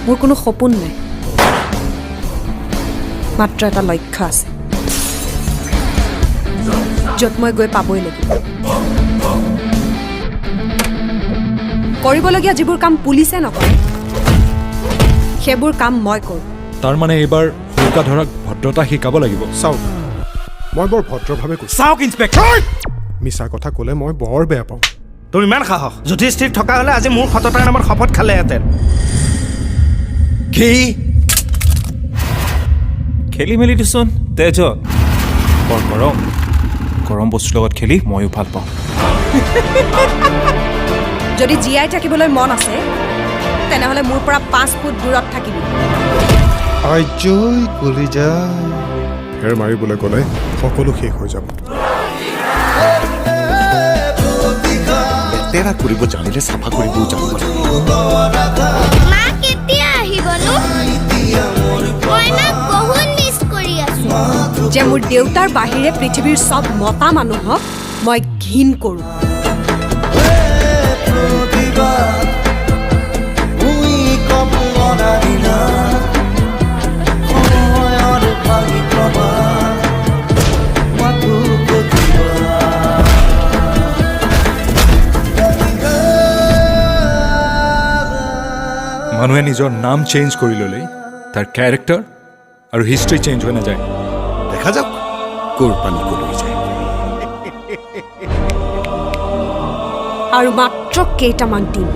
মোৰ কোনো সপোন নাই, মাত্ৰ এটা লক্ষ্য আছে য'ত মই গৈ পাবই লাগিব। কৰিবলগীয়া যিবোৰ কাম পুলিচে নকৰে সেইবোৰ কাম মই কৰোঁ। তাৰ মানে এইবাৰ হুকা ধৰাক ভদ্ৰতা শিকাব লাগিব। চাওক, মই বৰ ভদ্ৰভাৱে কৈছোঁ। চাওক ইন্সপেক্টৰ, মিছা কথা ক'লে মই বৰ বেয়া পাওঁ। তোৰ ইমান সাহস, যুধিষ্ঠিৰ থকা হ'লে আজি মোৰ সততাৰ নামত শপত খালেহেঁতেন। কি খেলি মেলি দিচোন তেজ, বৰ গৰম গৰম বস্তুৰ লগত খেলি ময়ো ভাল পাওঁ। যদি জীয়াই থাকিবলৈ মন আছে তেনেহ'লে মোৰ পৰা 5 ফুট দূৰত থাকিবি। আজৈ কলিজা ফেৰ মাৰিবলৈ গ'লে সকলো শেষ হৈ যাব। লেতেৰা কৰিব জানিলে চাফা কৰিবও জানিব লাগিব। মা কেতিয়া আহিবনো? মই মাক বহুত মিছ কৰি আছো। যে মোৰ দেউতাৰ বাহিৰে পৃথিৱীৰ চব মতা মানুহক মই ঘিণ কৰোঁ। মানুহে নিজৰ নাম চেঞ্জ কৰি ল'লেই তাৰ কেৰেক্টাৰ আৰু হিষ্ট্ৰী চেঞ্জ হৈ নাযায়। দেখা যাওক ক'ৰ পানী ক'লৈ যায়। আৰু মাত্ৰ কেইটামান দিন